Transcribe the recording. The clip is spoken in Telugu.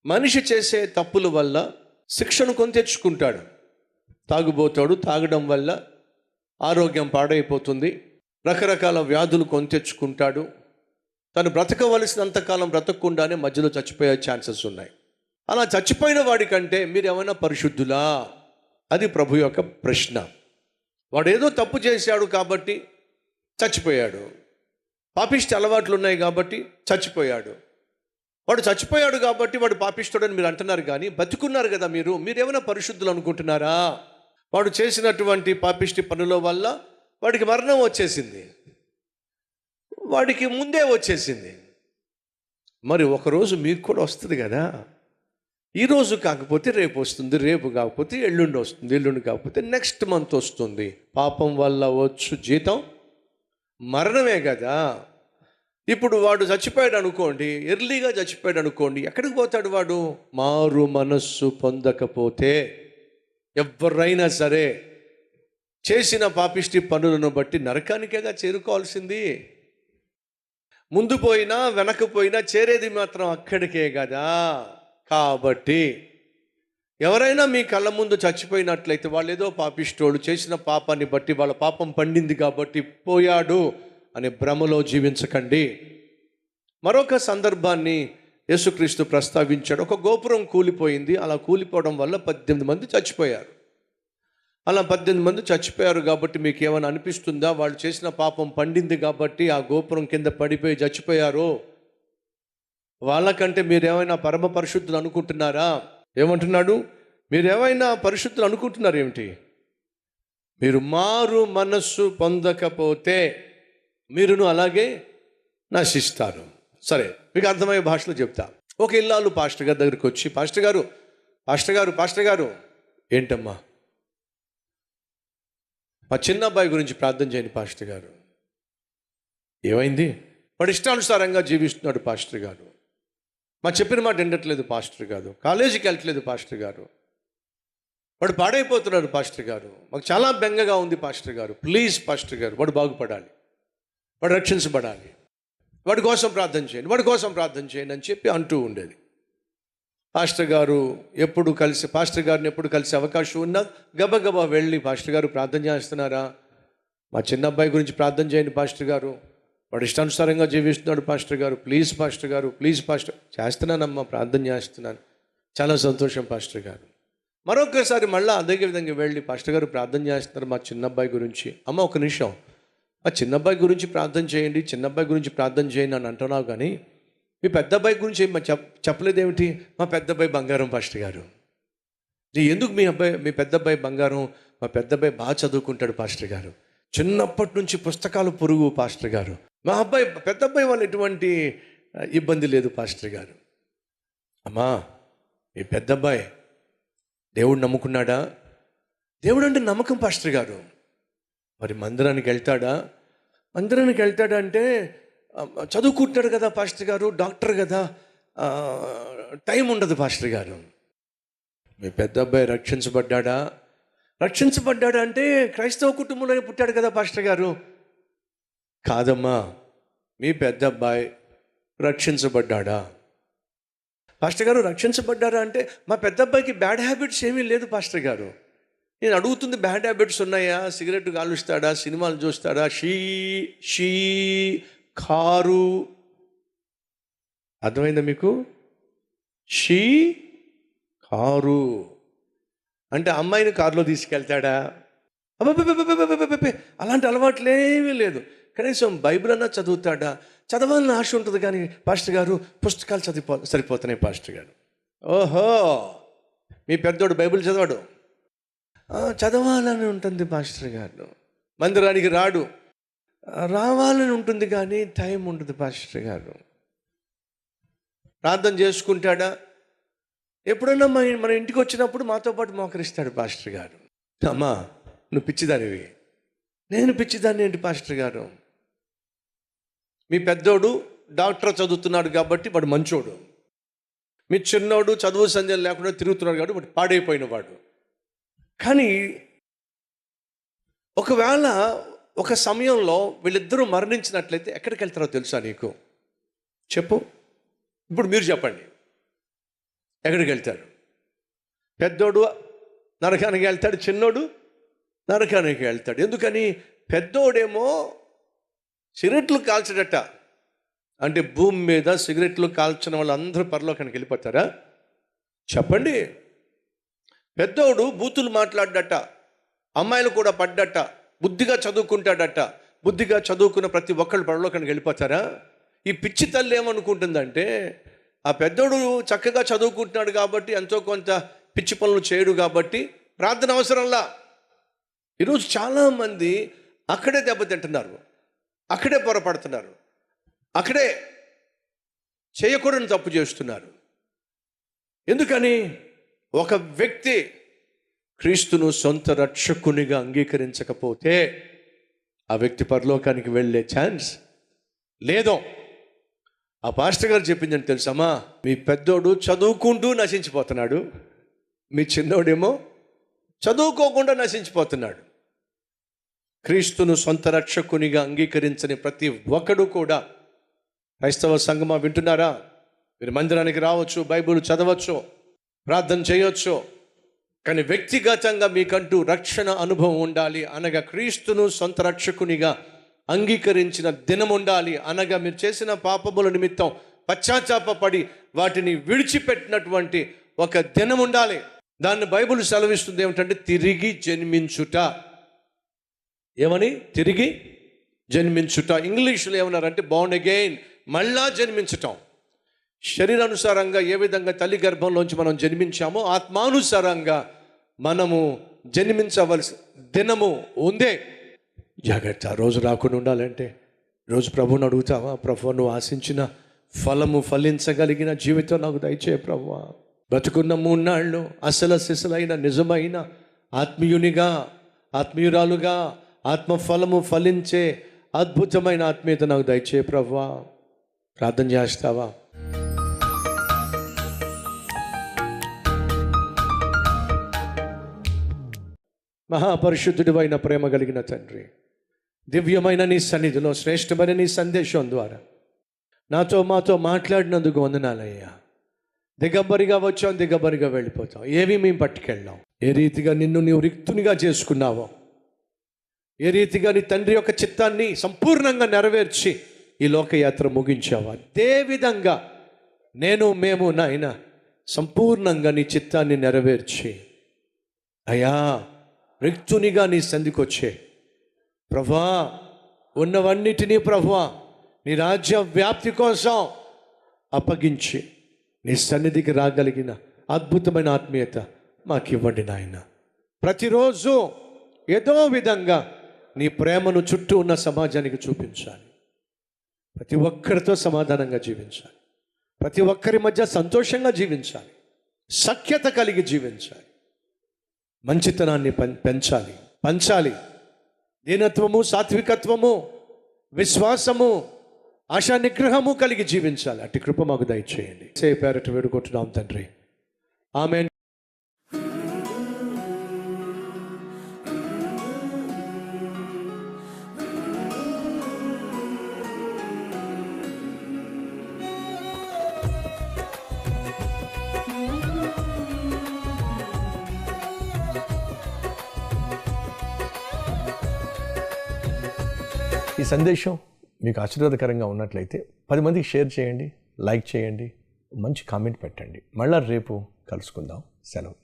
మనిషి చేసే తప్పుల వల్ల శిక్షను కొని తెచ్చుకుంటాడు. తాగుబోతాడు, తాగడం వల్ల ఆరోగ్యం పాడైపోతుంది, రకరకాల వ్యాధులు కొని తెచ్చుకుంటాడు. తను బ్రతకవలసినంతకాలం బ్రతకకుండానే మధ్యలో చచ్చిపోయే ఛాన్సెస్ ఉన్నాయి. అలా చచ్చిపోయిన వాడికంటే మీరు ఏమైనా పరిశుద్ధులా? అది ప్రభు యొక్క ప్రశ్న. వాడు ఏదో తప్పు చేశాడు కాబట్టి చచ్చిపోయాడు, పాపిష్టి అలవాట్లు ఉన్నాయి కాబట్టి చచ్చిపోయాడు. వాడు చచ్చిపోయాడు కాబట్టి వాడు పాపిష్టుడని మీరు అంటున్నారు, కానీ బతుకున్నారు కదా మీరేమైనా పరిశుద్ధులు అనుకుంటున్నారా? వాడు చేసినటువంటి పాపిష్టి పనుల వల్ల వాడికి మరణం వచ్చేసింది, వాడికి ముందే వచ్చేసింది. మరి ఒకరోజు మీకు కూడా వస్తుంది కదా. ఈరోజు కాకపోతే రేపు వస్తుంది, రేపు కాకపోతే ఎల్లుండి వస్తుంది, ఎల్లుండి కాకపోతే నెక్స్ట్ మంత్ వస్తుంది. పాపం వల్ల వచ్చు జీతం మరణమే కదా. ఇప్పుడు వాడు చచ్చిపోయాడు అనుకోండి, ఎర్లీగా చచ్చిపోయాడు అనుకోండి, ఎక్కడికి పోతాడు వాడు? మారు మనస్సు పొందకపోతే ఎవరైనా సరే చేసిన పాపిష్టి పనులను బట్టి నరకానికేగా చేరుకోవాల్సింది. ముందు పోయినా వెనకపోయినా చేరేది మాత్రం అక్కడికే కదా. కాబట్టి ఎవరైనా మీ కళ్ళ ముందు చచ్చిపోయినట్లయితే వాళ్ళు ఏదో పాపిష్టోడు, చేసిన పాపాన్ని బట్టి వాళ్ళ పాపం పండింది కాబట్టి పోయాడు అనే భ్రమలో జీవించకండి. మరొక సందర్భాన్ని యేసుక్రీస్తు ప్రస్తావించాడు. ఒక గోపురం కూలిపోయింది. అలా కూలిపోవడం వల్ల 18 మంది చచ్చిపోయారు. అలా 18 మంది చచ్చిపోయారు కాబట్టి మీకు ఏమైనా అనిపిస్తుందా? వాళ్ళు చేసిన పాపం పండింది కాబట్టి ఆ గోపురం కింద పడిపోయి చచ్చిపోయారు, వాళ్ళకంటే మీరేమైనా పరమ పరిశుద్ధులు అనుకుంటున్నారా? ఏమంటున్నాడు? మీరేమైనా పరిశుద్ధులు అనుకుంటున్నారు ఏమిటి? మీరు మారు మనస్సు పొందకపోతే మీరును అలాగే నశిస్తారు. సరే, మీకు అర్థమయ్యే భాషలో చెప్తా. ఒక ఇల్లాలు పాస్టర్ గారి దగ్గరికి వచ్చి, పాస్టర్ గారు ఏంటమ్మా? మా చిన్న అబ్బాయి గురించి ప్రార్థన చేయండి పాస్టర్ గారు. ఏమైంది? వాడు ఇష్టానుసారంగా జీవిస్తున్నాడు పాస్టర్ గారు. మా చెప్పిన మాట వినట్లేదు పాస్టర్ గారు. కాలేజీకి వెళ్ళట్లేదు పాస్టర్ గారు. వాడు పాడైపోతున్నాడు పాస్టర్ గారు. మాకు చాలా బెంగగా ఉంది పాస్టర్ గారు. ప్లీజ్ పాస్టర్ గారు, వాడు బాగుపడాలి, వాడు రక్షించబడాలి, వాడి కోసం ప్రార్థన చేయండి అని చెప్పి అంటూ ఉండేది. పాస్టర్ గారిని ఎప్పుడు కలిసే అవకాశం ఉన్నా గబగబా వెళ్ళి, పాస్టర్ గారు ప్రార్థన చేస్తున్నారా? మా చిన్న అబ్బాయి గురించి ప్రార్థన చేయండి పాస్టర్ గారు, వాడు ఇష్టానుసారంగా జీవిస్తున్నాడు పాస్టర్ గారు, ప్లీజ్ పాస్టర్ గారు, ప్లీజ్ పాస్టర్. చేస్తున్నానమ్మా, ప్రార్థన చేస్తున్నాను, చాలా సంతోషం పాస్టర్ గారు. మరొకసారి మళ్ళీ అదే విధంగా వెళ్ళి, పాస్టర్ గారు ప్రార్థన చేస్తున్నారు మా చిన్న అబ్బాయి గురించి. అమ్మ ఒక నిమిషం, మా చిన్న అబ్బాయి గురించి ప్రార్థన చేయండి అని అంటున్నావు, కానీ మీ పెద్ద అబ్బాయి గురించి చెప్పలేదేమిటి? మా పెద్ద అబ్బాయి బంగారం పాస్టర్ గారు. ఎందుకు మీ పెద్ద అబ్బాయి బంగారం? మా పెద్ద అబ్బాయి బాగా చదువుకుంటాడు పాస్టర్ గారు, చిన్నప్పటి నుంచి పుస్తకాలు పొరుగు పాస్టర్ గారు. మా పెద్ద అబ్బాయి వాళ్ళు ఎటువంటి ఇబ్బంది లేదు పాస్టర్ గారు. అమ్మా, మీ పెద్ద అబ్బాయి దేవుడు నమ్ముకున్నాడా? దేవుడు అంటే నమ్మకం పాస్టర్ గారు. మరి మందిరానికి వెళ్తాడా అంటే చదువుకుంటాడు కదా పాస్టర్ గారు, డాక్టర్ కదా, టైం ఉండదు పాస్టర్ గారు. మీ పెద్ద అబ్బాయి రక్షించబడ్డా అంటే క్రైస్తవ కుటుంబంలోనే పుట్టాడు కదా పాస్టర్ గారు. కాదమ్మా, మీ పెద్ద అబ్బాయి రక్షించబడ్డా? పాస్టర్ గారు రక్షించబడ్డారా అంటే మా పెద్ద అబ్బాయికి బ్యాడ్ హ్యాబిట్స్ ఏమీ లేదు పాస్టర్ గారు. నేను అడుగుతుంది, బ్యాడ్ హ్యాబిట్స్ ఉన్నాయా? సిగరెట్ కాలుస్తాడా? సినిమాలు చూస్తాడా? షీ కారు, అర్థమైందా మీకు? షీ కారు అంటే అమ్మాయిని కారులో తీసుకెళ్తాడా? అబ్బాయి అలాంటి అలవాట్లేమీ లేదు. కనీసం బైబిల్ అన్నా చదువుతాడా? చదవాలని ఆశ ఉంటుంది, కానీ పాస్టర్ గారు పుస్తకాలు సరిపోతున్నాయి పాస్టర్ గారు. ఓహో, మీ పెద్దోడు బైబిల్ చదవాడు? చదవాలని ఉంటుంది పాస్టర్ గారు. మందిరానికి రావాలని ఉంటుంది, కానీ టైం ఉండదు పాస్టర్ గారు. ప్రార్థన చేసుకుంటాడా? ఎప్పుడన్నా మన ఇంటికి వచ్చినప్పుడు మాతో పాటు మోకరిస్తాడు పాస్టర్ గారు. అమ్మా, నువ్వు పిచ్చిదానివి. నేను పిచ్చిదాన్ని ఏంటి పాస్టర్ గారు? మీ పెద్దోడు డాక్టర్ చదువుతున్నాడు కాబట్టి వాడు మంచోడు, మీ చిన్నోడు చదువు సంధ్యలు లేకుండా తిరుగుతున్నాడు కాబట్టి వాడు పాడైపోయిన వాడు. కానీ ఒకవేళ ఒక సమయంలో వీళ్ళిద్దరూ మరణించినట్లయితే ఎక్కడికి వెళ్తారో తెలుసా నీకు? చెప్పు, ఇప్పుడు మీరు చెప్పండి. ఎక్కడికి వెళ్తాడు? పెద్దోడు నరకానికి వెళ్తాడు, చిన్నోడు నరకానికి వెళ్తాడు. ఎందుకని? పెద్దోడేమో సిగరెట్లు కాల్చడట. అంటే భూమి మీద సిగరెట్లు కాల్చిన వాళ్ళందరూ పరలోకానికి వెళ్ళిపోతారా? చెప్పండి. పెద్దోడు బూతులు మాట్లాడ్డట, అమ్మాయిలు కూడా పడ్డట, బుద్ధిగా చదువుకుంటాడట. బుద్ధిగా చదువుకున్న ప్రతి ఒక్కళ్ళు పరలోకానికి వెళ్ళిపోతారా? ఈ పిచ్చి తల్లి ఏమనుకుంటుందంటే, ఆ పెద్దోడు చక్కగా చదువుకుంటున్నాడు కాబట్టి, ఎంతో కొంత పిచ్చి పనులు చేయడు కాబట్టి ప్రార్థన అవసరంలా. ఈరోజు చాలామంది అక్కడే దెబ్బతింటున్నారు, అక్కడే పొరపడుతున్నారు, అక్కడే చేయకూడని తప్పు చేస్తున్నారు. ఎందుకని? ఒక వ్యక్తి క్రీస్తును సొంత రక్షకునిగా అంగీకరించకపోతే ఆ వ్యక్తి పరలోకానికి వెళ్ళే ఛాన్స్ లేదో. ఆ పాస్టర్ గారు చెప్పిందని తెలుసమ్మా, మీ పెద్దోడు చదువుకుంటూ నశించిపోతున్నాడు, మీ చిన్నోడేమో చదువుకోకుండా నశించిపోతున్నాడు. క్రీస్తును సొంత రక్షకునిగా అంగీకరించని ప్రతి ఒక్కడు కూడా, క్రైస్తవ సంఘమా వింటున్నారా? మీరు మందిరానికి రావచ్చు, బైబిల్ చదవచ్చు, ప్రార్థన చేయొచ్చు, కానీ వ్యక్తిగతంగా మీకంటూ రక్షణ అనుభవం ఉండాలి. అనగా క్రీస్తును సొంత రక్షకునిగా అంగీకరించిన దినం ఉండాలి. అనగా మీరు చేసిన పాపముల నిమిత్తం పశ్చాత్తాపపడి వాటిని విడిచిపెట్టినటువంటి ఒక దినం ఉండాలి. దాన్ని బైబిల్ సెలవిస్తుంది ఏమిటంటే తిరిగి జన్మించుట. ఏమని? తిరిగి జన్మించుట. ఇంగ్లీష్లో ఏమన్నారంటే బోర్న్ అగైన్, మళ్ళా జన్మించటం. శరీరానుసారంగా ఏ విధంగా తల్లి గర్భంలోంచి మనం జన్మించామో ఆత్మానుసారంగా మనము జన్మించవలసిన దినము ఉందే. జాగ్రత్త. రోజు రాకుండా ఉండాలంటే రోజు ప్రభువుని అడుగుతావా, ప్రభు నువ్వు ఆశించిన ఫలము ఫలించగలిగిన జీవితం నాకు దయచేయ ప్రభువా. బ్రతుకున్న 3 నాళ్ళు అసలు సిసలైన నిజమైన ఆత్మీయునిగా, ఆత్మీయురాలుగా, ఆత్మఫలము ఫలించే అద్భుతమైన ఆత్మీయత నాకు దయచేయ ప్రభువా. ప్రార్థన చేస్తావా? మహాపరిశుద్ధుడు అయిన ప్రేమ కలిగిన తండ్రి, దివ్యమైన నీ సన్నిధిలో శ్రేష్టమైన నీ సందేశం ద్వారా మాతో మాట్లాడినందుకు వందనాలయ్యా. దిగంబరిగా వచ్చాం, దిగంబరిగా వెళ్ళిపోతాం, ఏవి మేము పట్టుకెళ్ళాం. ఏ రీతిగా నిన్ను నీవు రిక్తునిగా చేసుకున్నావో, ఏ రీతిగా నీ తండ్రి యొక్క చిత్తాన్ని సంపూర్ణంగా నెరవేర్చి ఈ లోకయాత్ర ముగించావా, అదే విధంగా మేము నాయన సంపూర్ణంగా నీ చిత్తాన్ని నెరవేర్చి అయ్యా రిక్తునిగా నీ సంధికొచ్చే ప్రభువా, ఉన్నవన్నిటినీ ప్రభువా నీ రాజ్య వ్యాప్తి కోసం అప్పగించి నీ సన్నిధికి రాగలిగిన అద్భుతమైన ఆత్మీయత మాకు ఇవ్వండి నాయన. ప్రతిరోజు ఏదో విధంగా నీ ప్రేమను చుట్టూ ఉన్న సమాజానికి చూపించాలి. ప్రతి ఒక్కరితో సమాధానంగా జీవించాలి, ప్రతి ఒక్కరి మధ్య సంతోషంగా జీవించాలి, సఖ్యత కలిగి జీవించాలి, మంచితనాన్ని పంచాలి. దీనత్వము, సాత్వికత్వము, విశ్వాసము, ఆశా నిగ్రహము కలిగి జీవించాలి. అట్టి కృప మాకు దయచేయండి. పేరట వేడుకుంటున్నాం తండ్రి, ఆమేన్. ఈ సందేశం మీకు ఆశీర్వాదకరంగా ఉన్నట్లయితే 10 మందికి షేర్ చేయండి, లైక్ చేయండి, మంచి కామెంట్ పెట్టండి. మళ్ళా రేపు కలుసుకుందాం. సెలవు.